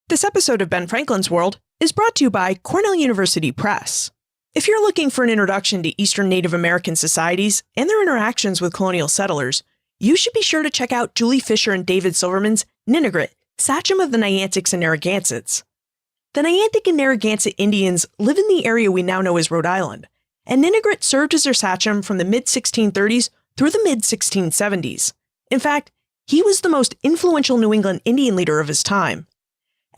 This episode of Ben Franklin's World is brought to you by Cornell University Press. If you're looking for an introduction to Eastern Native American societies and their interactions with colonial settlers, you should be sure to check out Julie Fisher and David Silverman's Ninigret, Sachem of the Niantics and Narragansetts. The Niantic and Narragansett Indians live in the area we now know as Rhode Island, and Ninigret served as their Sachem from the mid-1630s through the mid-1670s. In fact, he was the most influential New England Indian leader of his time.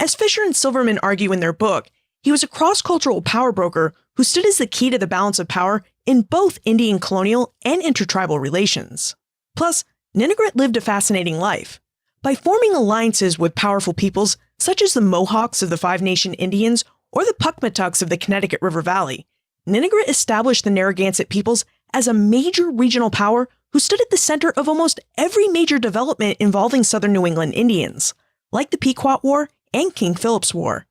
As Fisher and Silverman argue in their book, he was a cross-cultural power broker who stood as the key to the balance of power in both Indian colonial and intertribal relations. Plus, Ninigret lived a fascinating life. By forming alliances with powerful peoples such as the Mohawks of the Five Nation Indians or the Puckmatucks of the Connecticut River Valley, Ninigret established the Narragansett peoples as a major regional power who stood at the center of almost every major development involving southern New England Indians, like the Pequot War and King Philip's War.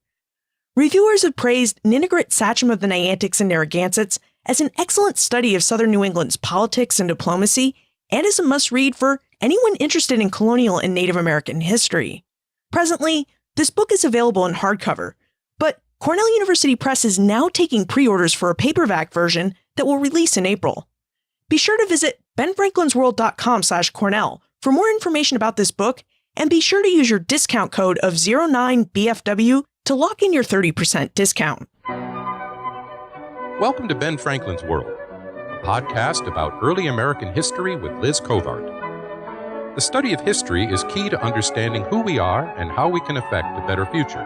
Reviewers have praised Ninigret, Sachem of the Niantics and Narragansetts as an excellent study of southern New England's politics and diplomacy, and as a must-read for anyone interested in colonial and Native American history. Presently, this book is available in hardcover, but Cornell University Press is now taking pre-orders for a paperback version that will release in April. Be sure to visit benfranklinsworld.com/Cornell for more information about this book, and be sure to use your discount code of 09BFW to lock in your 30% discount. Welcome to Ben Franklin's World, a podcast about early American history with Liz Covart. The study of history is key to understanding who we are and how we can affect a better future.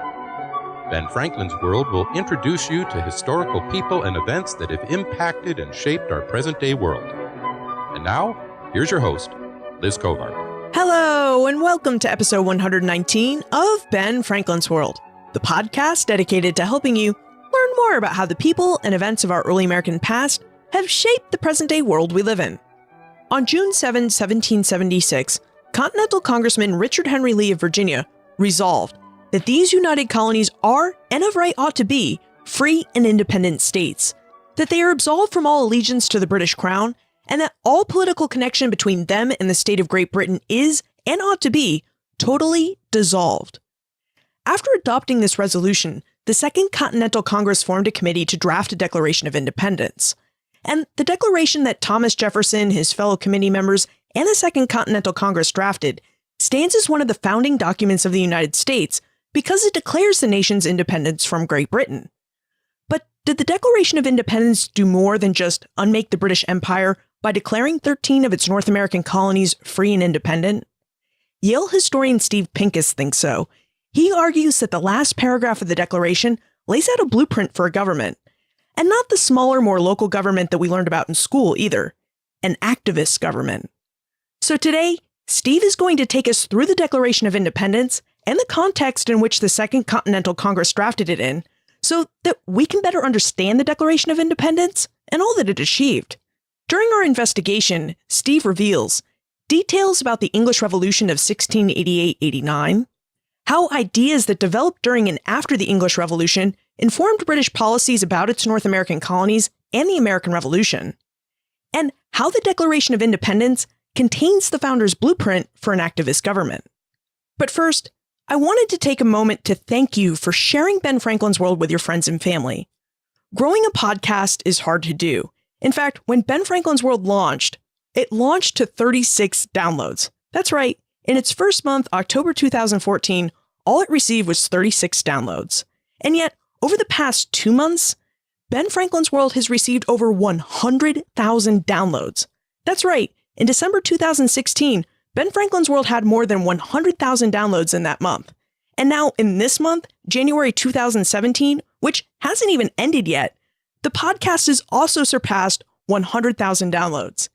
Ben Franklin's World will introduce you to historical people and events that have impacted and shaped our present-day world. And now, here's your host, Liz Covart. Hello, and welcome to episode 119 of Ben Franklin's World, the podcast dedicated to helping you learn more about how the people and events of our early American past have shaped the present-day world we live in. On June 7, 1776, Continental Congressman Richard Henry Lee of Virginia resolved that these United Colonies are, and of right ought to be, free and independent states, that they are absolved from all allegiance to the British Crown, and that all political connection between them and the state of Great Britain is, and ought to be, totally dissolved. After adopting this resolution, the Second Continental Congress formed a committee to draft a Declaration of Independence. And the declaration that Thomas Jefferson, his fellow committee members, and the Second Continental Congress drafted stands as one of the founding documents of the United States because it declares the nation's independence from Great Britain. But did the Declaration of Independence do more than just unmake the British Empire by declaring 13 of its North American colonies free and independent? Yale historian Steve Pincus thinks so. He argues that the last paragraph of the Declaration lays out a blueprint for a government, and not the smaller, more local government that we learned about in school either, an activist government. So today, Steve is going to take us through the Declaration of Independence and the context in which the Second Continental Congress drafted it in, so that we can better understand the Declaration of Independence and all that it achieved. During our investigation, Steve reveals details about the English Revolution of 1688-89, how ideas that developed during and after the English Revolution informed British policies about its North American colonies and the American Revolution, and how the Declaration of Independence contains the founders' blueprint for an activist government. But first, I wanted to take a moment to thank you for sharing Ben Franklin's World with your friends and family. Growing a podcast is hard to do. In fact, when Ben Franklin's World launched, it launched to 36 downloads. That's right. In its first month, October 2014, all it received was 36 downloads. And yet, over the past 2 months, Ben Franklin's World has received over 100,000 downloads. That's right. In December 2016, Ben Franklin's World had more than 100,000 downloads in that month. And now in this month, January 2017, which hasn't even ended yet, the podcast has also surpassed 100,000 downloads.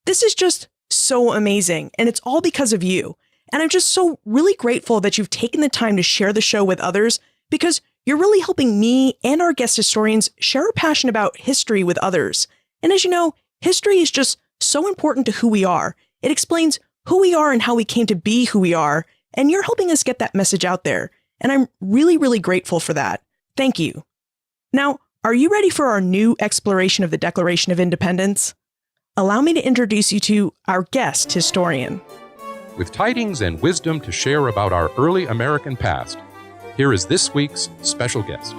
This is just so amazing, and it's all because of you. And I'm just so really grateful that you've taken the time to share the show with others, because you're really helping me and our guest historians share our passion about history with others. And as you know, history is just so important to who we are. It explains who we are and how we came to be who we are, and you're helping us get that message out there. And I'm really, really grateful for that. Thank you. Now, are you ready for our new exploration of the Declaration of Independence? Allow me to introduce you to our guest historian. With tidings and wisdom to share about our early American past, Here is this week's special guest.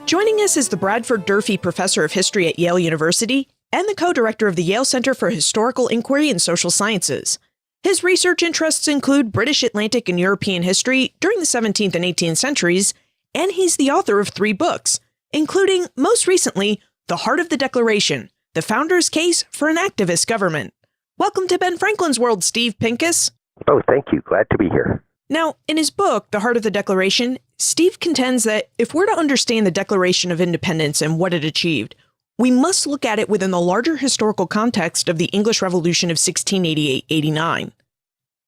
Joining us is the Bradford Durfee Professor of History at Yale University and the co-director of the Yale Center for Historical Inquiry and Social Sciences. His research interests include British, Atlantic, and European history during the 17th and 18th centuries, and he's the author of 3 books, including, most recently, The Heart of the Declaration, The Founder's Case for an Activist Government. Welcome to Ben Franklin's World, Steve Pincus. Oh, thank you. Glad to be here. Now, in his book, The Heart of the Declaration, Steve contends that if we're to understand the Declaration of Independence and what it achieved, we must look at it within the larger historical context of the English Revolution of 1688-89.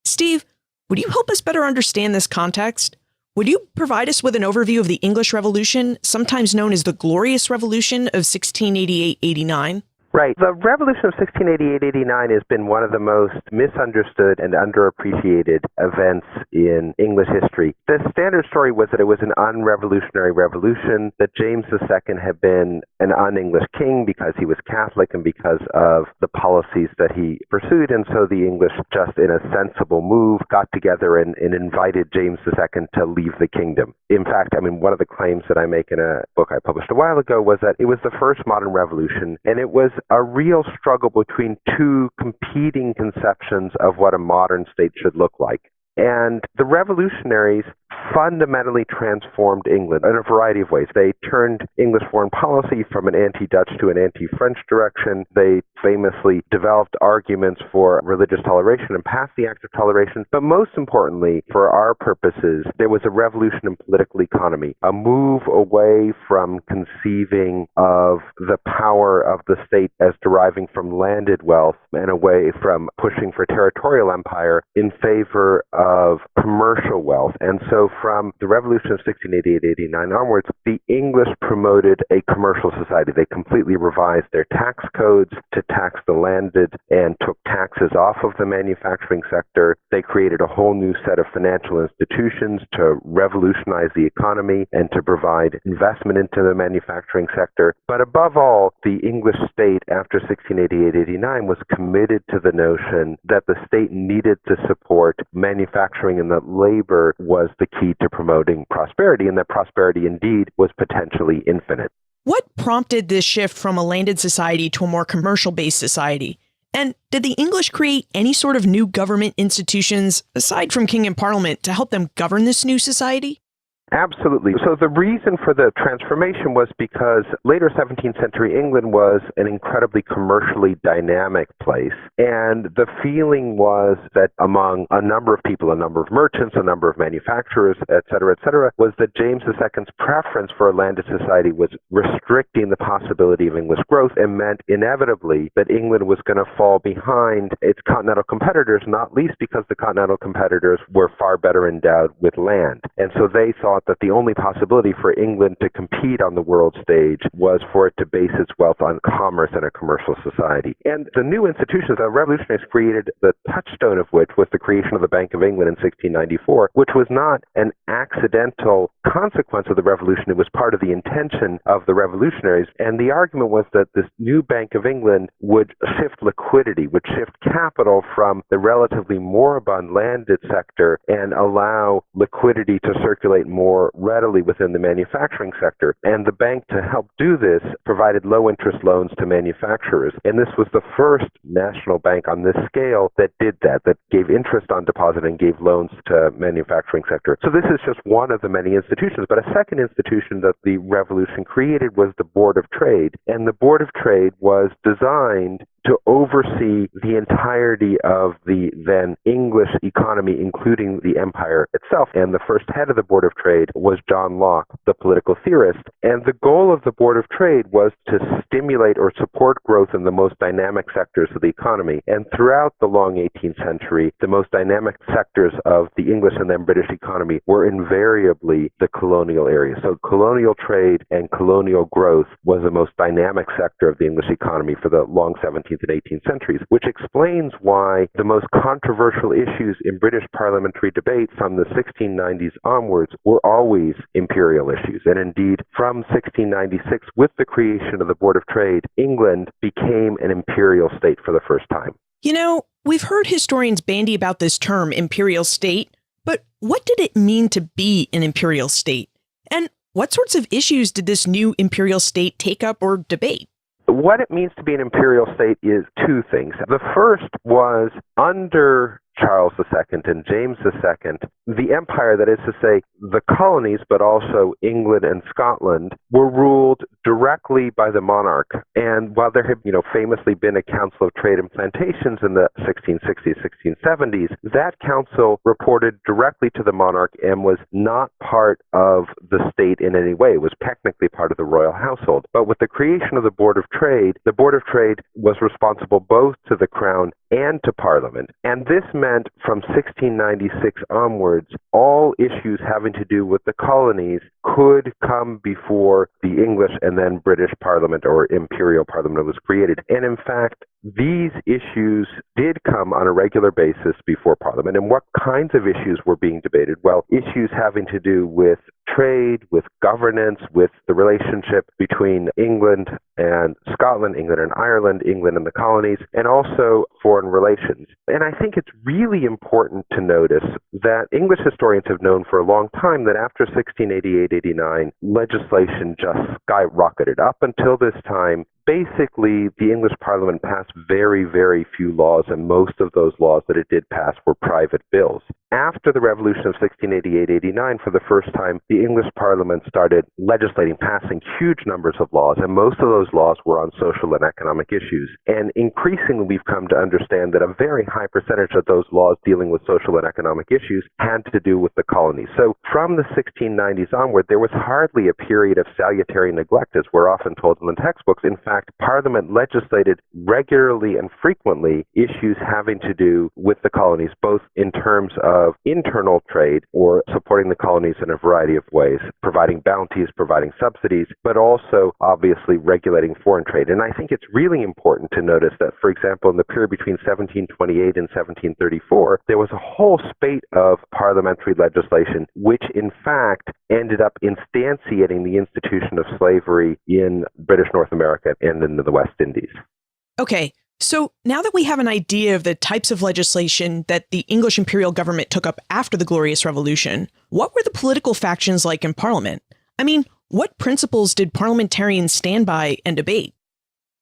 Steve, would you help us better understand this context? Would you provide us with an overview of the English Revolution, sometimes known as the Glorious Revolution of 1688-89? Right. The Revolution of 1688-89 has been one of the most misunderstood and underappreciated events in English history. The standard story was that it was an unrevolutionary revolution, that James II had been an un-English king because he was Catholic and because of the policies that he pursued, and so the English, just in a sensible move, got together and invited James II to leave the kingdom. In fact, one of the claims that I make in a book I published a while ago was that it was the first modern revolution, and it was a real struggle between 2 competing conceptions of what a modern state should look like. And the revolutionaries fundamentally transformed England in a variety of ways. They turned English foreign policy from an anti-Dutch to an anti-French direction. They famously developed arguments for religious toleration and passed the Act of Toleration. But most importantly, for our purposes, there was a revolution in political economy, a move away from conceiving of the power of the state as deriving from landed wealth and away from pushing for territorial empire in favor of commercial wealth. And so from the Revolution of 1688-89 onwards, the English promoted a commercial society. They completely revised their tax codes to tax the landed and took taxes off of the manufacturing sector. They created a whole new set of financial institutions to revolutionize the economy and to provide investment into the manufacturing sector. But above all, the English state after 1688-89 was committed to the notion that the state needed to support manufacturing and that labor was the key to promoting prosperity, and that prosperity indeed was potentially infinite. What prompted this shift from a landed society to a more commercial-based society? And did the English create any sort of new government institutions, aside from king and parliament, to help them govern this new society? Absolutely. So the reason for the transformation was because later 17th century England was an incredibly commercially dynamic place. And the feeling was that among a number of people, a number of merchants, a number of manufacturers, et cetera, was that James II's preference for a landed society was restricting the possibility of English growth and meant inevitably that England was going to fall behind its continental competitors, not least because the continental competitors were far better endowed with land. And so they thought that the only possibility for England to compete on the world stage was for it to base its wealth on commerce and a commercial society. And the new institutions, the revolutionaries created, the touchstone of which was the creation of the Bank of England in 1694, which was not an accidental consequence of the revolution. It was part of the intention of the revolutionaries. And the argument was that this new Bank of England would shift liquidity, would shift capital from the relatively moribund landed sector and allow liquidity to circulate more readily within the manufacturing sector. And the bank, to help do this, provided low-interest loans to manufacturers. And this was the first national bank on this scale that did that gave interest on deposit and gave loans to manufacturing sector. So this is just one of the many institutions. But a second institution that the revolution created was the Board of Trade. And the Board of Trade was designed to oversee the entirety of the then English economy, including the empire itself. And the first head of the Board of Trade was John Locke, the political theorist. And the goal of the Board of Trade was to stimulate or support growth in the most dynamic sectors of the economy. And throughout the long 18th century, the most dynamic sectors of the English and then British economy were invariably the colonial area. So colonial trade and colonial growth was the most dynamic sector of the English economy for the long 17th and 18th centuries, which explains why the most controversial issues in British parliamentary debate from the 1690s onwards were always imperial issues. And indeed, from 1696, with the creation of the Board of Trade, England became an imperial state for the first time. You know, we've heard historians bandy about this term, imperial state, But what did it mean to be an imperial state? And what sorts of issues did this new imperial state take up or debate? What it means to be an imperial state is two things. The first was under Charles II and James II, the empire, that is to say, the colonies, but also England and Scotland, were ruled directly by the monarch. And while there had, famously been a Council of Trade and Plantations in the 1660s, 1670s, that council reported directly to the monarch and was not part of the state in any way. It was technically part of the royal household. But with the creation of the Board of Trade was responsible both to the crown and to Parliament. And this meant from 1696 onwards, all issues having to do with the colonies could come before the English and then British Parliament, or Imperial Parliament, was created. And in fact, these issues did come on a regular basis before Parliament. And what kinds of issues were being debated? Well, issues having to do with trade, with governance, with the relationship between England and Scotland, England and Ireland, England and the colonies, and also foreign relations. And I think it's really important to notice that English historians have known for a long time that after 1688-89, legislation just skyrocketed. Up until this time, basically, the English Parliament passed very, very few laws, and most of those laws that it did pass were private bills. After the Revolution of 1688-89, for the first time, the English Parliament started legislating, passing huge numbers of laws, and most of those laws were on social and economic issues. And increasingly, we've come to understand that a very high percentage of those laws dealing with social and economic issues had to do with the colonies. So from the 1690s onward, there was hardly a period of salutary neglect, as we're often told in the textbooks. In fact, Parliament legislated regularly and frequently issues having to do with the colonies, both in terms of internal trade, or supporting the colonies in a variety of ways, providing bounties, providing subsidies, but also obviously regulating foreign trade. And I think it's really important to notice that, for example, in the period between 1728 and 1734, there was a whole spate of parliamentary legislation which in fact ended up instantiating the institution of slavery in British North America and in the West Indies. Okay, so now that we have an idea of the types of legislation that the English imperial government took up after the Glorious Revolution, what were the political factions like in Parliament? I mean, what principles did parliamentarians stand by and debate?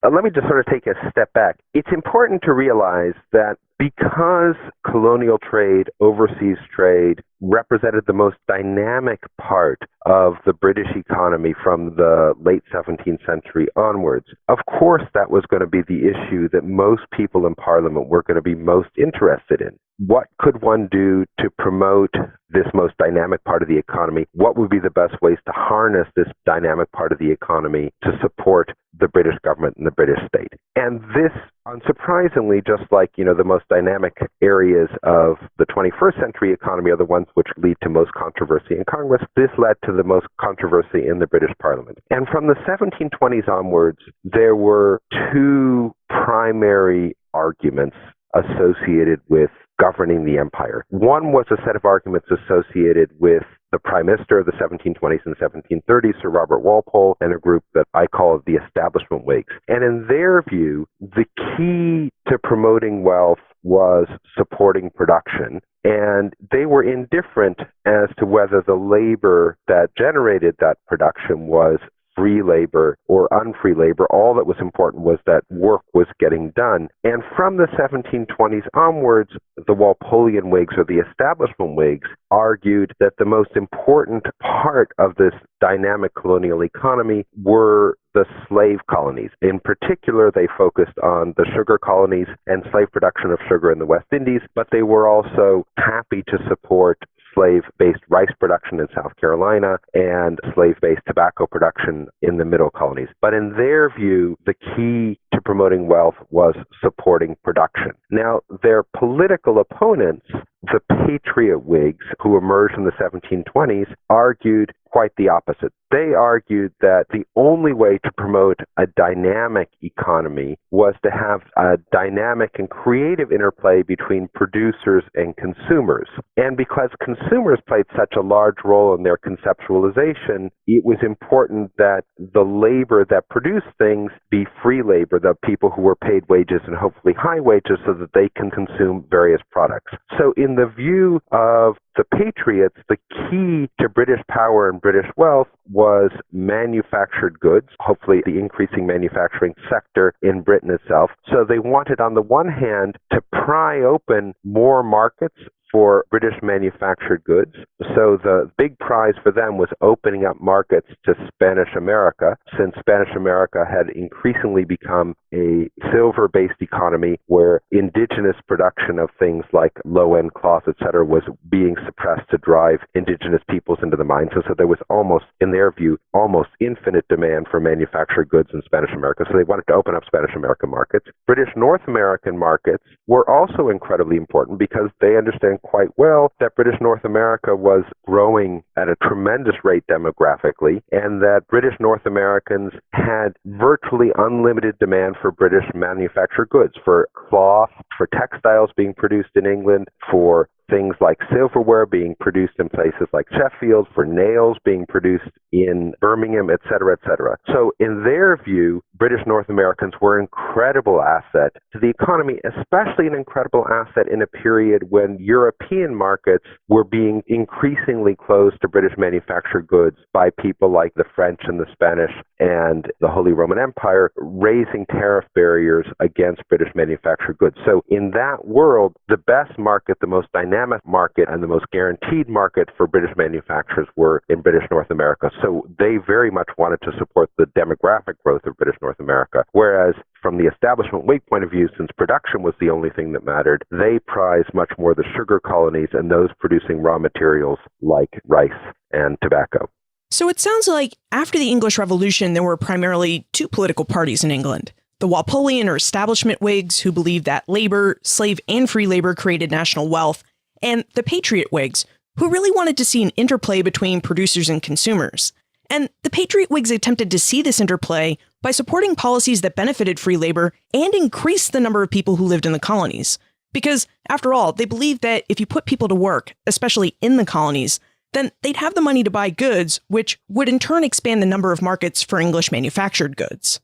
Let me just sort of take a step back. It's important to realize that because colonial trade, overseas trade, represented the most dynamic part of the British economy from the late 17th century onwards, of course that was going to be the issue that most people in Parliament were going to be most interested in. What could one do to promote this most dynamic part of the economy? What would be the best ways to harness this dynamic part of the economy to support the British government and the British state? And this, unsurprisingly, just like, the most dynamic areas of the 21st century economy are the ones which lead to most controversy in Congress, this led to the most controversy in the British Parliament. And from the 1720s onwards, there were two primary arguments associated with governing the empire. One was a set of arguments associated with the Prime Minister of the 1720s and 1730s, Sir Robert Walpole, and a group that I call the Establishment Whigs. And in their view, the key to promoting wealth was supporting production, and they were indifferent as to whether the labor that generated that production was free labor or unfree labor. All that was important was that work was getting done. And from the 1720s onwards, the Walpolean Whigs, or the Establishment Whigs, argued that the most important part of this dynamic colonial economy were the slave colonies. In particular, they focused on the sugar colonies and slave production of sugar in the West Indies, but they were also happy to support slave-based rice production in South Carolina and slave-based tobacco production in the Middle Colonies. But in their view, the key to promoting wealth was supporting production. Now, their political opponents, the Patriot Whigs, who emerged in the 1720s, argued quite the opposite. They argued that the only way to promote a dynamic economy was to have a dynamic and creative interplay between producers and consumers. And because consumers played such a large role in their conceptualization, it was important that the labor that produced things be free labor, the people who were paid wages and hopefully high wages so that they can consume various products. So in the view of the Patriots, the key to British power and British wealth was manufactured goods, hopefully the increasing manufacturing sector in Britain itself. So they wanted, on the one hand, to pry open more markets for British manufactured goods. So the big prize for them was opening up markets to Spanish America, since Spanish America had increasingly become a silver-based economy where indigenous production of things like low-end cloth, etc., was being suppressed to drive indigenous peoples into the mines. And so there was almost, in their view, almost infinite demand for manufactured goods in Spanish America. So they wanted to open up Spanish American markets. British North American markets were also incredibly important because they understand quite well that British North America was growing at a tremendous rate demographically, and that British North Americans had virtually unlimited demand for British manufactured goods, for cloth, for textiles being produced in England, for things like silverware being produced in places like Sheffield, for nails being produced in Birmingham, et cetera, et cetera. So in their view, British North Americans were an incredible asset to the economy, especially an incredible asset in a period when European markets were being increasingly closed to British manufactured goods by people like the French and the Spanish and the Holy Roman Empire, raising tariff barriers against British manufactured goods. So in that world, the best market, the most dynamic market, and the most guaranteed market for British manufacturers were in British North America. So they very much wanted to support the demographic growth of British North America. Whereas from the establishment Whig point of view, since production was the only thing that mattered, they prized much more the sugar colonies and those producing raw materials like rice and tobacco. So it sounds like after the English Revolution, there were primarily two political parties in England. The Walpolean or establishment Whigs, who believed that labor, slave and free labor created national wealth, and the Patriot Whigs, who really wanted to see an interplay between producers and consumers. And the Patriot Whigs attempted to see this interplay by supporting policies that benefited free labor and increased the number of people who lived in the colonies. Because, after all, they believed that if you put people to work, especially in the colonies, then they'd have the money to buy goods, which would in turn expand the number of markets for English manufactured goods.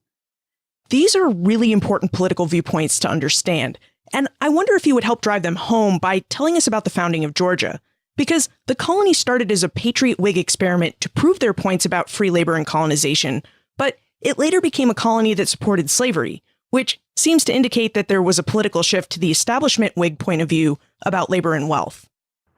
These are really important political viewpoints to understand, and I wonder if you would help drive them home by telling us about the founding of Georgia. Because the colony started as a Patriot Whig experiment to prove their points about free labor and colonization, but it later became a colony that supported slavery, which seems to indicate that there was a political shift to the establishment Whig point of view about labor and wealth.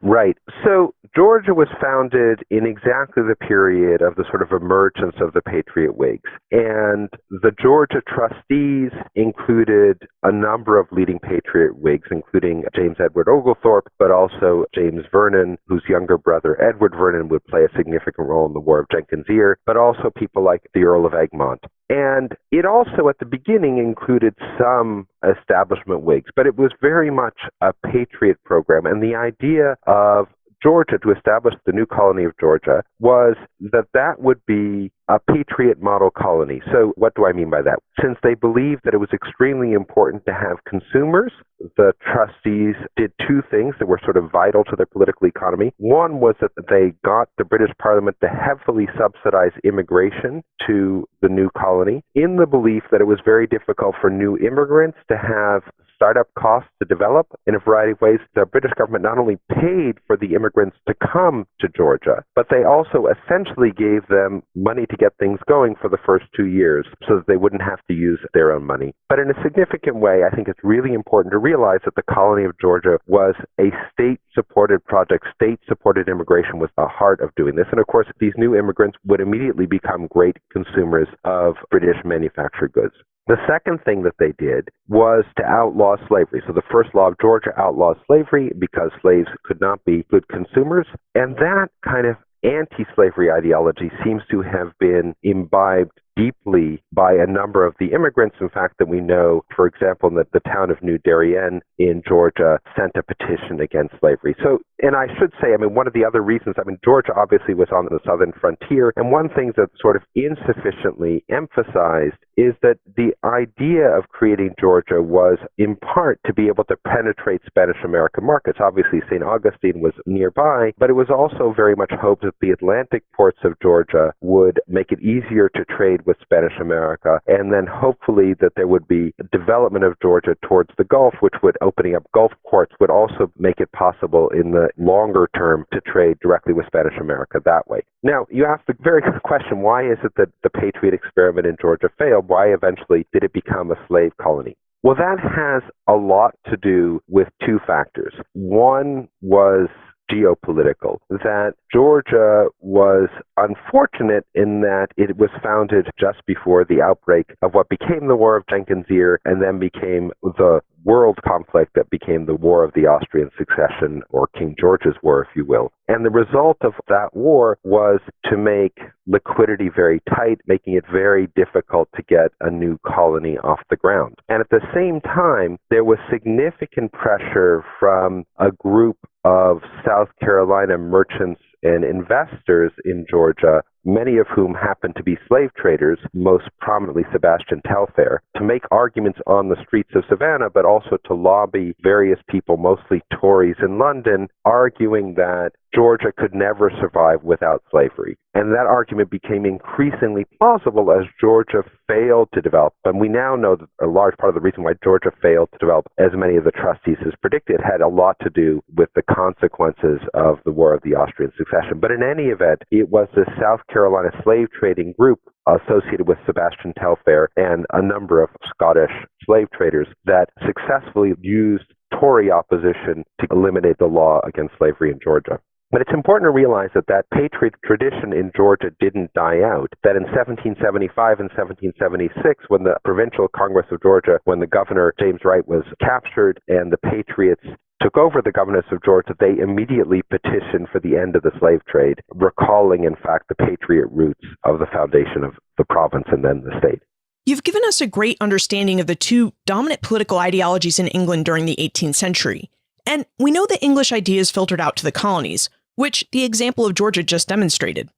Right. So Georgia was founded in exactly the period of the sort of emergence of the Patriot Whigs. And the Georgia trustees included a number of leading Patriot Whigs, including James Edward Oglethorpe, but also James Vernon, whose younger brother Edward Vernon would play a significant role in the War of Jenkins' Ear, but also people like the Earl of Egmont. And it also, at the beginning, included some establishment Whigs, but it was very much a patriot program. And the idea of Georgia, to establish the new colony of Georgia, was that that would be a patriot model colony. So what do I mean by that? Since they believed that it was extremely important to have consumers, the trustees did two things that were sort of vital to their political economy. One was that they got the British Parliament to heavily subsidize immigration to the new colony, in the belief that it was very difficult for new immigrants to have startup costs to develop in a variety of ways. The British government not only paid for the immigrants to come to Georgia, but they also essentially gave them money to get things going for the first 2 years so that they wouldn't have to use their own money. But in a significant way, I think it's really important to realize that the colony of Georgia was a state-supported project. State-supported immigration was the heart of doing this. And of course, these new immigrants would immediately become great consumers of British manufactured goods. The second thing that they did was to outlaw slavery. So the first law of Georgia outlawed slavery because slaves could not be good consumers. And that kind of anti-slavery ideology seems to have been imbibed deeply by a number of the immigrants. In fact, that we know, for example, that the town of New Darien in Georgia sent a petition against slavery. So, and I should say, one of the other reasons, Georgia obviously was on the southern frontier, and one thing that's sort of insufficiently emphasized is that the idea of creating Georgia was in part to be able to penetrate Spanish American markets. Obviously, St. Augustine was nearby, but it was also very much hoped that the Atlantic ports of Georgia would make it easier to trade with Spanish America, and then hopefully that there would be development of Georgia towards the Gulf, which would, opening up Gulf ports, would also make it possible in the longer term to trade directly with Spanish America that way. Now, you asked a very good question. Why is it that the Patriot experiment in Georgia failed? Why eventually did it become a slave colony? Well, that has a lot to do with two factors. One was geopolitical, that Georgia was unfortunate in that it was founded just before the outbreak of what became the War of Jenkins' Ear and then became the world conflict that became the War of the Austrian Succession, or King George's War, if you will. And the result of that war was to make liquidity very tight, making it very difficult to get a new colony off the ground. And at the same time, there was significant pressure from a group of South Carolina merchants and investors in Georgia, many of whom happened to be slave traders, most prominently Sebastian Telfair, to make arguments on the streets of Savannah, but also to lobby various people, mostly Tories in London, arguing that Georgia could never survive without slavery. And that argument became increasingly plausible as Georgia failed to develop. And we now know that a large part of the reason why Georgia failed to develop as many of the trustees as predicted had a lot to do with the consequences of the War of the Austrian Succession. But in any event, it was the South Carolina slave trading group associated with Sebastian Telfair and a number of Scottish slave traders that successfully used Tory opposition to eliminate the law against slavery in Georgia. But it's important to realize that that Patriot tradition in Georgia didn't die out, that in 1775 and 1776, when the Provincial Congress of Georgia, when the governor, James Wright, was captured and the Patriots took over the governorship of Georgia, they immediately petitioned for the end of the slave trade, recalling, in fact, the Patriot roots of the foundation of the province and then the state. You've given us a great understanding of the two dominant political ideologies in England during the 18th century. And we know that English ideas filtered out to the colonies, which the example of Georgia just demonstrated.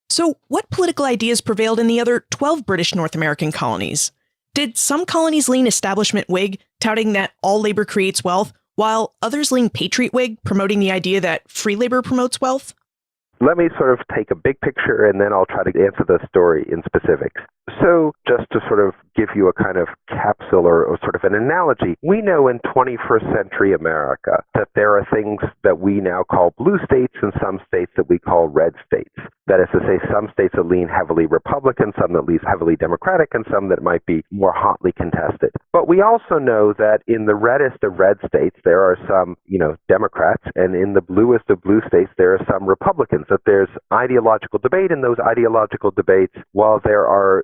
So what political ideas prevailed in the other 12 British North American colonies? Did some colonies lean establishment Whig, touting that all labor creates wealth, while others lean Patriot Whig, promoting the idea that free labor promotes wealth? Let me sort of take a big picture and then I'll try to answer the story in specifics. So just to sort of give you a kind of capsule or sort of an analogy, we know in 21st century America that there are things that we now call blue states and some states that we call red states. That is to say, some states that lean heavily Republican, some that lean heavily Democratic, and some that might be more hotly contested. But we also know that in the reddest of red states, there are some, Democrats, and in the bluest of blue states, there are some Republicans. That there's ideological debate, and those ideological debates, while there are,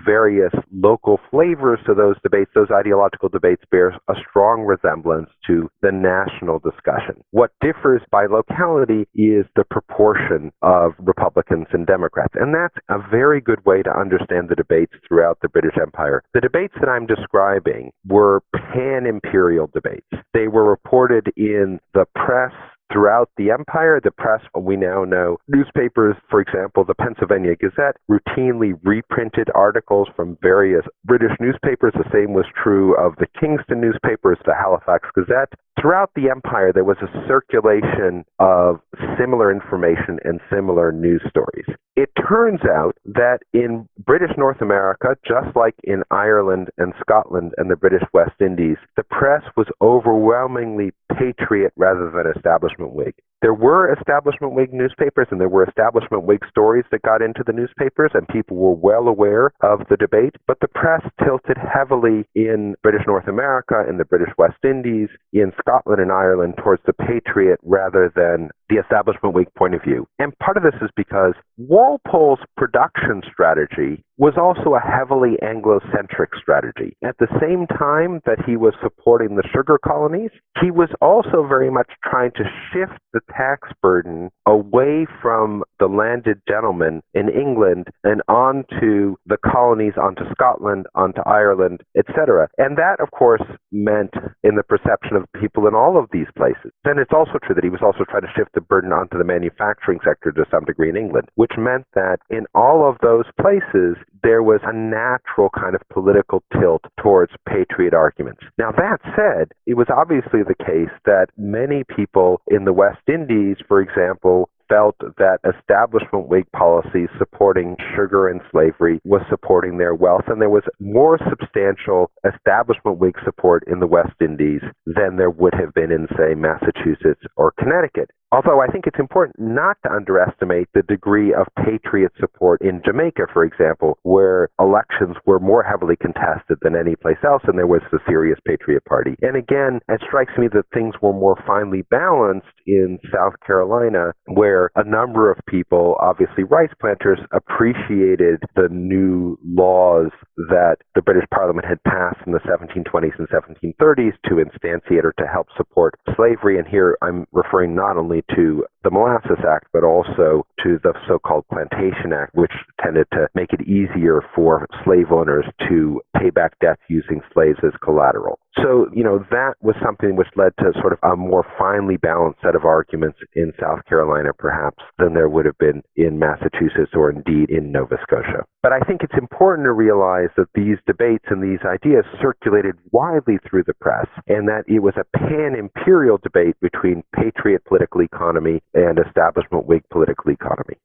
various local flavors to those debates, those ideological debates bear a strong resemblance to the national discussion. What differs by locality is the proportion of Republicans and Democrats, and that's a very good way to understand the debates throughout the British Empire. The debates that I'm describing were pan-imperial debates. They were reported in the press throughout the empire. The press, we now know, newspapers, for example, the Pennsylvania Gazette, routinely reprinted articles from various British newspapers. The same was true of the Kingston newspapers, the Halifax Gazette. Throughout the empire, there was a circulation of similar information and similar news stories. It turns out that in British North America, just like in Ireland and Scotland and the British West Indies, the press was overwhelmingly Patriot rather than establishment Whig. There were establishment Whig newspapers and there were establishment Whig stories that got into the newspapers, and people were well aware of the debate, but the press tilted heavily in British North America, in the British West Indies, in Scotland and Ireland towards the Patriot rather than the establishment Whig point of view. And part of this is because Walpole's production strategy was also a heavily Anglo-centric strategy. At the same time that he was supporting the sugar colonies, he was also very much trying to shift the tax burden away from the landed gentlemen in England and onto the colonies, onto Scotland, onto Ireland, etc. And that, of course, meant in the perception of people in all of these places. Then it's also true that he was also trying to shift the burden onto the manufacturing sector to some degree in England, which meant that in all of those places, there was a natural kind of political tilt towards Patriot arguments. Now, that said, it was obviously the case that many people in the West Indies, for example, felt that establishment Whig policies supporting sugar and slavery was supporting their wealth, and there was more substantial establishment Whig support in the West Indies than there would have been in, say, Massachusetts or Connecticut. Although I think it's important not to underestimate the degree of Patriot support in Jamaica, for example, where elections were more heavily contested than any place else, and there was a serious Patriot Party. And again, it strikes me that things were more finely balanced in South Carolina, where a number of people, obviously rice planters, appreciated the new laws that the British Parliament had passed in the 1720s and 1730s to instantiate or to help support slavery. And here I'm referring not only to the Molasses Act, but also to the so-called Plantation Act, which tended to make it easier for slave owners to pay back debts using slaves as collateral. So, that was something which led to sort of a more finely balanced set of arguments in South Carolina, perhaps, than there would have been in Massachusetts or indeed in Nova Scotia. But I think it's important to realize that these debates and these ideas circulated widely through the press, and that it was a pan-imperial debate between Patriot political economy and establishment Whig political economy.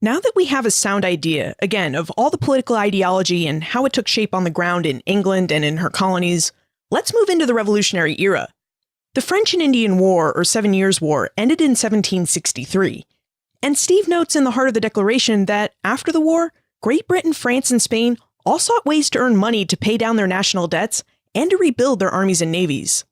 Now that we have a sound idea, again, of all the political ideology and how it took shape on the ground in England and in her colonies, let's move into the Revolutionary Era. The French and Indian War, or 7 Years' War, ended in 1763. And Steve notes in the heart of the Declaration that, after the war, Great Britain, France, and Spain all sought ways to earn money to pay down their national debts and to rebuild their armies and navies.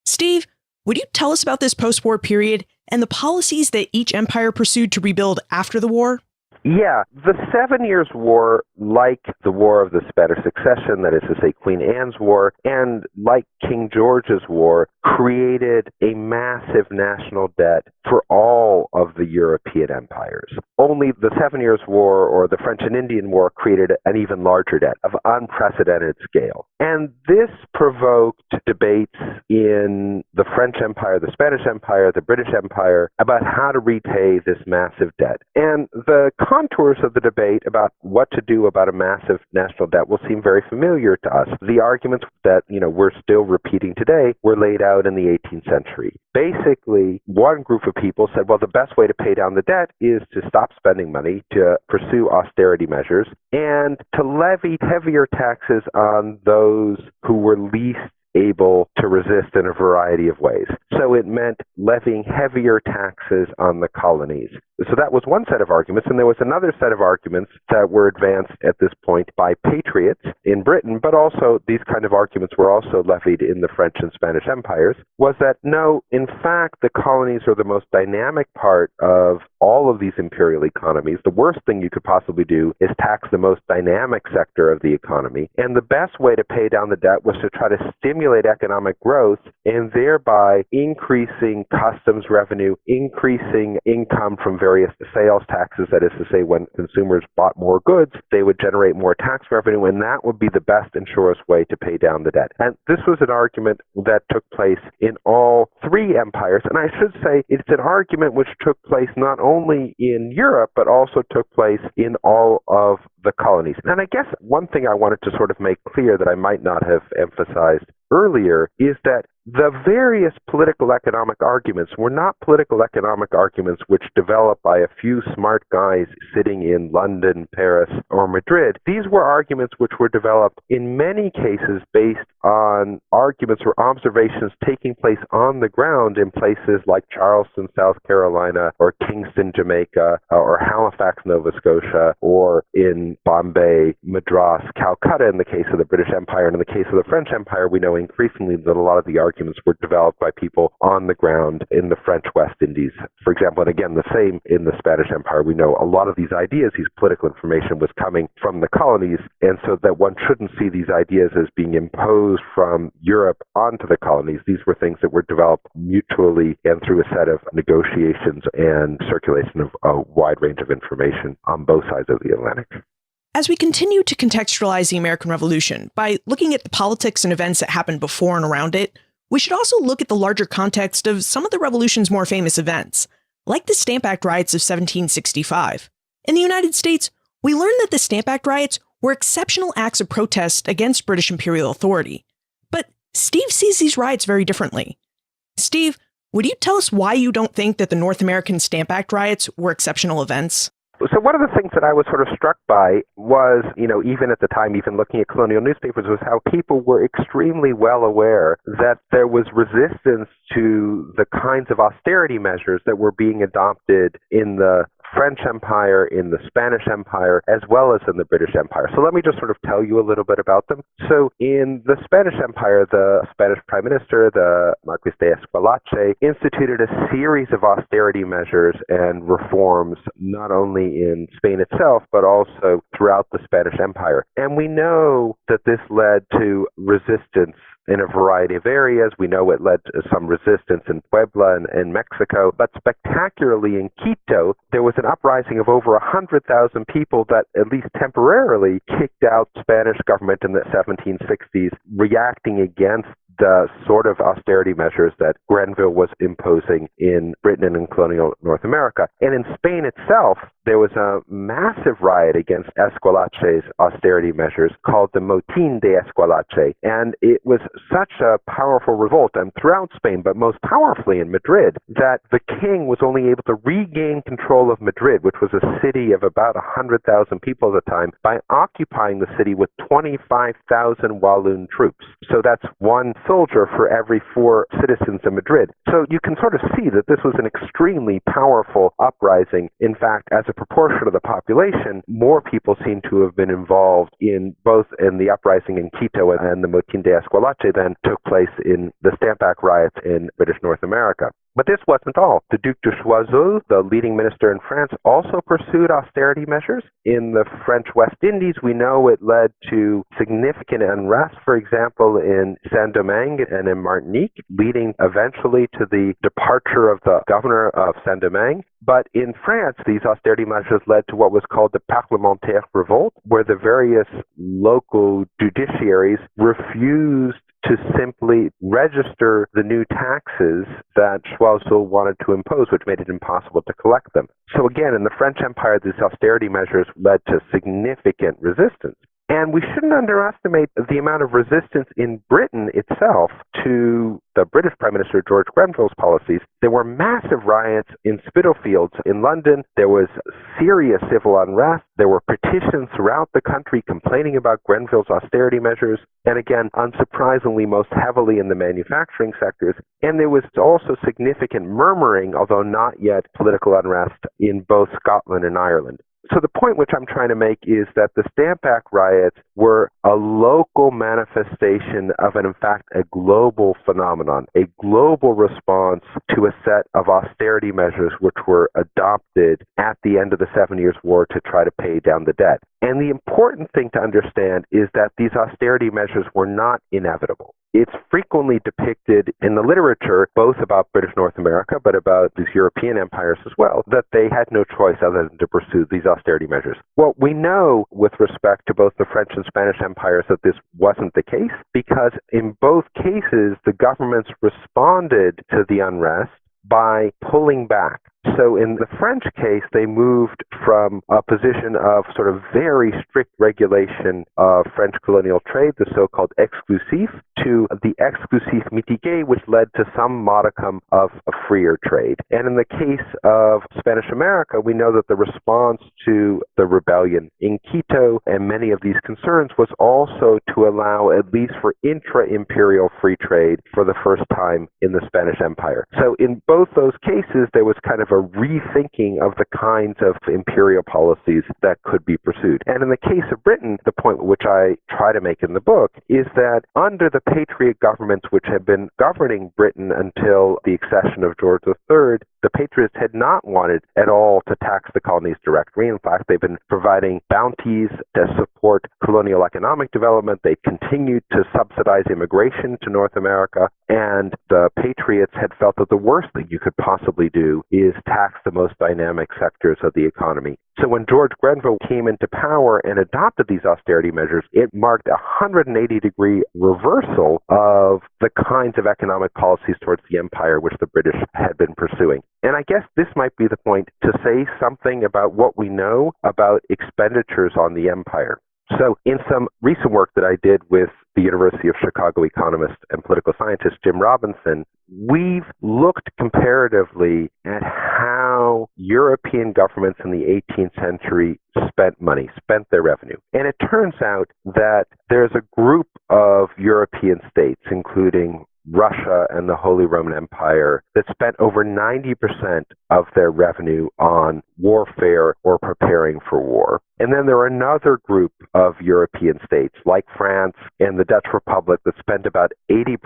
Steve, would you tell us about this post-war period and the policies that each empire pursued to rebuild after the war? Yeah, the 7 Years' War, like the War of the Spanish Succession, that is to say Queen Anne's War, and like King George's War, created a massive national debt for all of the European empires. Only the 7 Years' War or the French and Indian War created an even larger debt of unprecedented scale. And this provoked debates in the French Empire, the Spanish Empire, the British Empire about how to repay this massive debt. And the contours of the debate about what to do about a massive national debt will seem very familiar to us. The arguments that, we're still repeating today were laid out in the 18th century. Basically, one group of people said, well, the best way to pay down the debt is to stop spending money, to pursue austerity measures, and to levy heavier taxes on those who were least able to resist in a variety of ways. So it meant levying heavier taxes on the colonies. So that was one set of arguments, and there was another set of arguments that were advanced at this point by patriots in Britain, but also these kind of arguments were also levied in the French and Spanish empires, was that no, in fact, the colonies are the most dynamic part of all of these imperial economies. The worst thing you could possibly do is tax the most dynamic sector of the economy, and the best way to pay down the debt was to try to stimulate economic growth and thereby increasing customs revenue, increasing income from various sales taxes. That is to say, when consumers bought more goods, they would generate more tax revenue, and that would be the best and surest way to pay down the debt. And this was an argument that took place in all three empires. And I should say it's an argument which took place not only in Europe, but also took place in all of the colonies. And I guess one thing I wanted to sort of make clear that I might not have emphasized earlier is that the various political economic arguments were not political economic arguments which developed by a few smart guys sitting in London, Paris, or Madrid. These were arguments which were developed in many cases based on arguments or observations taking place on the ground in places like Charleston, South Carolina, or Kingston, Jamaica, or Halifax, Nova Scotia, or in Bombay, Madras, Calcutta in the case of the British Empire, and in the case of the French Empire, we know increasingly that a lot of the arguments were developed by people on the ground in the French West Indies, for example. And again, the same in the Spanish Empire. We know a lot of these ideas, these political information was coming from the colonies, and so that one shouldn't see these ideas as being imposed from Europe onto the colonies. These were things that were developed mutually and through a set of negotiations and circulation of a wide range of information on both sides of the Atlantic. As we continue to contextualize the American Revolution by looking at the politics and events that happened before and around it, we should also look at the larger context of some of the Revolution's more famous events, like the Stamp Act Riots of 1765. In the United States, we learned that the Stamp Act Riots were exceptional acts of protest against British imperial authority. But Steve sees these riots very differently. Steve, would you tell us why you don't think that the North American Stamp Act Riots were exceptional events? So one of the things that I was sort of struck by was, even at the time, even looking at colonial newspapers, was how people were extremely well aware that there was resistance to the kinds of austerity measures that were being adopted in the French Empire, in the Spanish Empire, as well as in the British Empire. So let me just sort of tell you a little bit about them. So in the Spanish Empire, the Spanish Prime Minister, the Marquis de Esquilache, instituted a series of austerity measures and reforms, not only in Spain itself, but also throughout the Spanish Empire. And we know that this led to resistance in a variety of areas. We know it led to some resistance in Puebla and Mexico, but spectacularly in Quito, there was an uprising of over 100,000 people that at least temporarily kicked out Spanish government in the 1760s, reacting against the sort of austerity measures that Grenville was imposing in Britain and in colonial North America. And in Spain itself, there was a massive riot against Esquilache's austerity measures called the Motín de Esquilache. And it was such a powerful revolt, and throughout Spain, but most powerfully in Madrid, that the king was only able to regain control of Madrid, which was a city of about 100,000 people at the time, by occupying the city with 25,000 Walloon troops. So that's one soldier for every 4 citizens in Madrid. So you can sort of see that this was an extremely powerful uprising. In fact, as a proportion of the population, more people seem to have been involved in both in the uprising in Quito and the Motín de Esquilache than took place in the Stamp Act Riots in British North America. But this wasn't all. The Duc de Choiseul, the leading minister in France, also pursued austerity measures. In the French West Indies, we know it led to significant unrest, for example, in Saint-Domingue and in Martinique, leading eventually to the departure of the governor of Saint-Domingue. But in France, these austerity measures led to what was called the Parlementaire Revolt, where the various local judiciaries refused to simply register the new taxes that Choiseul wanted to impose, which made it impossible to collect them. So again, in the French Empire, these austerity measures led to significant resistance. And we shouldn't underestimate the amount of resistance in Britain itself to the British Prime Minister George Grenville's policies. There were massive riots in Spitalfields in London. There was serious civil unrest. There were petitions throughout the country complaining about Grenville's austerity measures. And again, unsurprisingly, most heavily in the manufacturing sectors. And there was also significant murmuring, although not yet political unrest, in both Scotland and Ireland. So the point which I'm trying to make is that the Stamp Act riots were a local manifestation of, in fact, a global phenomenon, a global response to a set of austerity measures which were adopted at the end of the 7 Years' War to try to pay down the debt. And the important thing to understand is that these austerity measures were not inevitable. It's frequently depicted in the literature, both about British North America, but about these European empires as well, that they had no choice other than to pursue these austerity measures. Well, we know with respect to both the French and Spanish empires that this wasn't the case, because in both cases, the governments responded to the unrest by pulling back. So in the French case, they moved from a position of sort of very strict regulation of French colonial trade, the so-called exclusif, to the exclusif mitigé, which led to some modicum of a freer trade. And in the case of Spanish America, we know that the response to the rebellion in Quito and many of these concerns was also to allow, at least for intra-imperial free trade for the first time in the Spanish Empire. So in both those cases, there was kind of of a rethinking of the kinds of imperial policies that could be pursued. And in the case of Britain, the point which I try to make in the book is that under the Patriot governments which had been governing Britain until the accession of George III, the Patriots had not wanted at all to tax the colonies directly. In fact, they've been providing bounties to support colonial economic development. They continued to subsidize immigration to North America, and the Patriots had felt that the worst thing you could possibly do is tax the most dynamic sectors of the economy. So when George Grenville came into power and adopted these austerity measures, it marked a 180-degree reversal of the kinds of economic policies towards the empire which the British had been pursuing. And I guess this might be the point to say something about what we know about expenditures on the empire. So in some recent work that I did with the University of Chicago economist and political scientist Jim Robinson, we've looked comparatively at how European governments in the 18th century spent their revenue. And it turns out that there's a group of European states, including Russia and the Holy Roman Empire, that spent over 90% of their revenue on warfare or preparing for war. And then there are another group of European states, like France and the Dutch Republic, that spent about 80%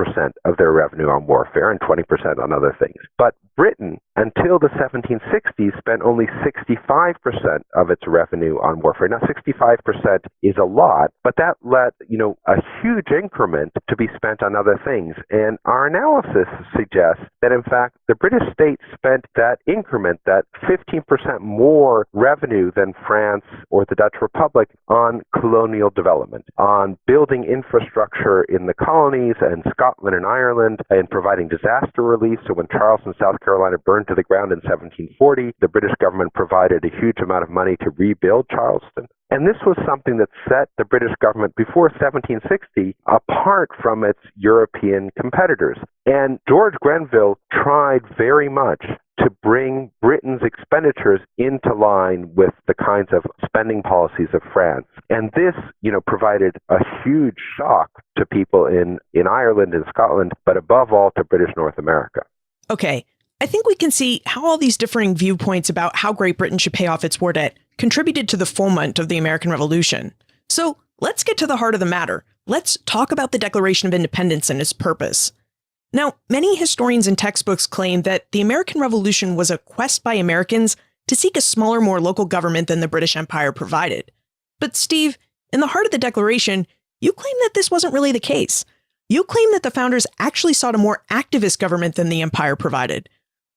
of their revenue on warfare and 20% on other things. But Britain, until the 1760s, spent only 65% of its revenue on warfare. Now, 65% is a lot, but that let, a huge increment to be spent on other things. And our analysis suggests that, in fact, the British state spent that increment, that 15% more revenue than France or the Dutch Republic, on colonial development, on building infrastructure in the colonies and Scotland and Ireland, and providing disaster relief. So when Charleston, South Carolina burned to the ground in 1740, the British government provided a huge amount of money to rebuild Charleston. And this was something that set the British government before 1760 apart from its European competitors. And George Grenville tried very much to bring Britain's expenditures into line with the kinds of spending policies of France. And this, provided a huge shock to people in Ireland and Scotland, but above all to British North America. Okay, I think we can see how all these differing viewpoints about how Great Britain should pay off its war debt contributed to the foment of the American Revolution. So let's get to the heart of the matter. Let's talk about the Declaration of Independence and its purpose. Now, many historians and textbooks claim that the American Revolution was a quest by Americans to seek a smaller, more local government than the British Empire provided. But Steve, in the heart of the Declaration, you claim that this wasn't really the case. You claim that the founders actually sought a more activist government than the empire provided.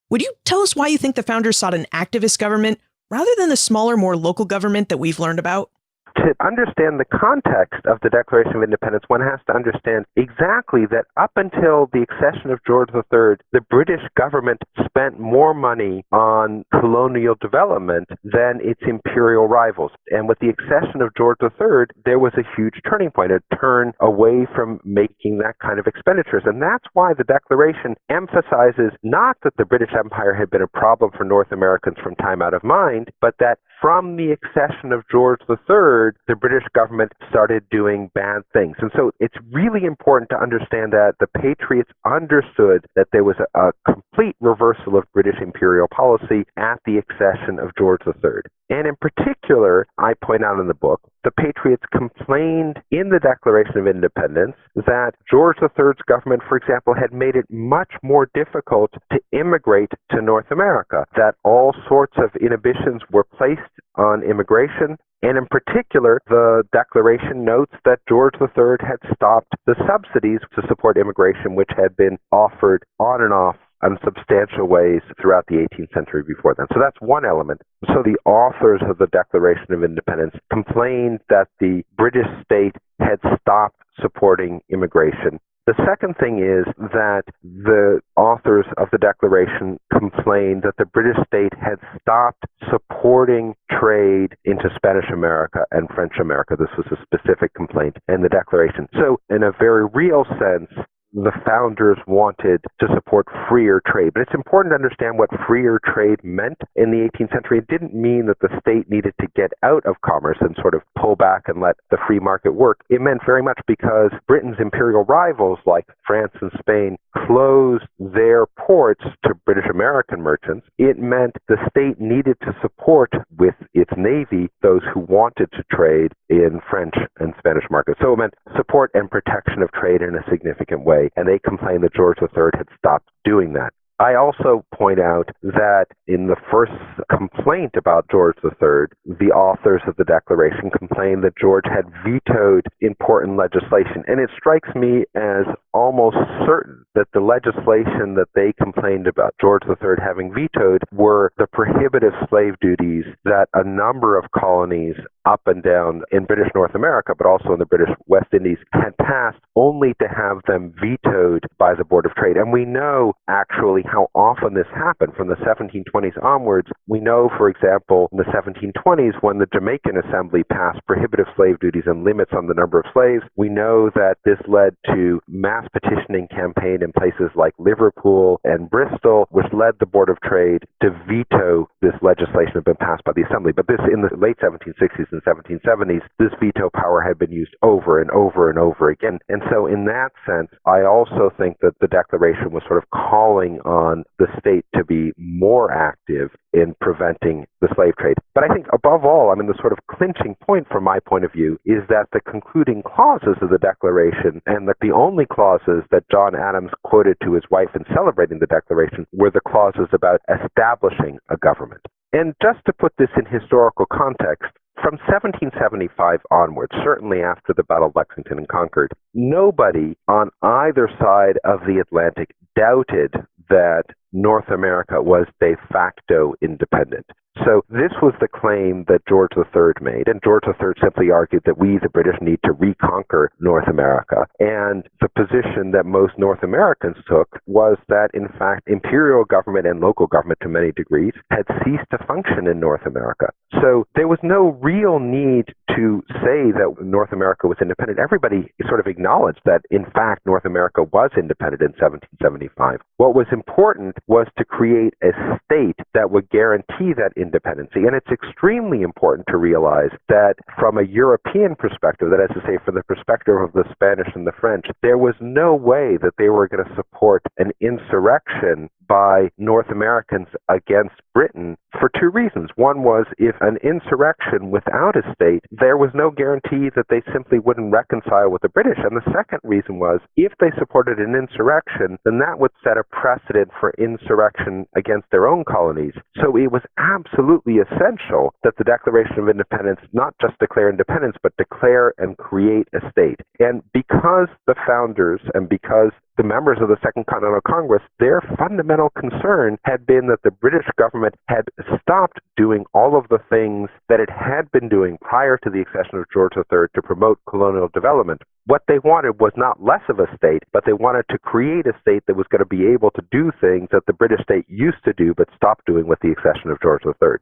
Would you tell us why you think the founders sought an activist government rather than the smaller, more local government that we've learned about? To understand the context of the Declaration of Independence, one has to understand exactly that up until the accession of George III, the British government spent more money on colonial development than its imperial rivals. And with the accession of George III, there was a huge turning point, a turn away from making that kind of expenditures. And that's why the Declaration emphasizes not that the British Empire had been a problem for North Americans from time out of mind, but that from the accession of George III, the British government started doing bad things. And so it's really important to understand that the Patriots understood that there was a complete reversal of British imperial policy at the accession of George III. And in particular, I point out in the book, the Patriots complained in the Declaration of Independence that George III's government, for example, had made it much more difficult to immigrate to North America, that all sorts of inhibitions were placed on immigration. And in particular, the Declaration notes that George III had stopped the subsidies to support immigration, which had been offered on and off in substantial ways throughout the 18th century before then. So that's one element. So the authors of the Declaration of Independence complained that the British state had stopped supporting immigration. The second thing is that the authors of the Declaration complained that the British state had stopped supporting trade into Spanish America and French America. This was a specific complaint in the Declaration. So in a very real sense, the founders wanted to support freer trade. But it's important to understand what freer trade meant in the 18th century. It didn't mean that the state needed to get out of commerce and sort of pull back and let the free market work. It meant very much because Britain's imperial rivals like France and Spain closed their ports to British American merchants. It meant the state needed to support with its navy those who wanted to trade in French and Spanish markets. So it meant support and protection of trade in a significant way. And they complained that George III had stopped doing that. I also point out that in the first complaint about George III, the authors of the Declaration complained that George had vetoed important legislation. And it strikes me as almost certain that the legislation that they complained about George III having vetoed were the prohibitive slave duties that a number of colonies up and down in British North America, but also in the British West Indies, had passed only to have them vetoed by the Board of Trade. And we know actually how often this happened from the 1720s onwards. We know, for example, in the 1720s, when the Jamaican Assembly passed prohibitive slave duties and limits on the number of slaves, we know that this led to mass petitioning campaign in places like Liverpool and Bristol, which led the Board of Trade to veto this legislation that had been passed by the Assembly. But this, in the late 1760s and 1770s, this veto power had been used over and over and over again. And so in that sense, I also think that the Declaration was sort of calling on the state to be more active in preventing the slave trade. But I think above all, I mean, the sort of clinching point from my point of view is that the concluding clauses of the Declaration, and that the only clauses that John Adams quoted to his wife in celebrating the Declaration, were the clauses about establishing a government. And just to put this in historical context, from 1775 onwards, certainly after the Battle of Lexington and Concord, nobody on either side of the Atlantic doubted that North America was de facto independent. So this was the claim that George III made, and George III simply argued that we, the British, need to reconquer North America. And the position that most North Americans took was that, in fact, imperial government and local government, to many degrees, had ceased to function in North America. So there was no real need to say that North America was independent. Everybody sort of acknowledged that, in fact, North America was independent in 1775. What was important was to create a state that would guarantee that independency. And it's extremely important to realize that from a European perspective, that is to say, from the perspective of the Spanish and the French, there was no way that they were going to support an insurrection by North Americans against Britain for two reasons. One was, if an insurrection without a state, there was no guarantee that they simply wouldn't reconcile with the British. And the second reason was, if they supported an insurrection, then that would set a precedent for insurrection against their own colonies. So it was absolutely essential that the Declaration of Independence not just declare independence, but declare and create a state. And because the founders and because the members of the Second Continental Congress, their fundamental concern had been that the British government had stopped doing all of the things that it had been doing prior to the accession of George III to promote colonial development. What they wanted was not less of a state, but they wanted to create a state that was going to be able to do things that the British state used to do but stopped doing with the accession of George III.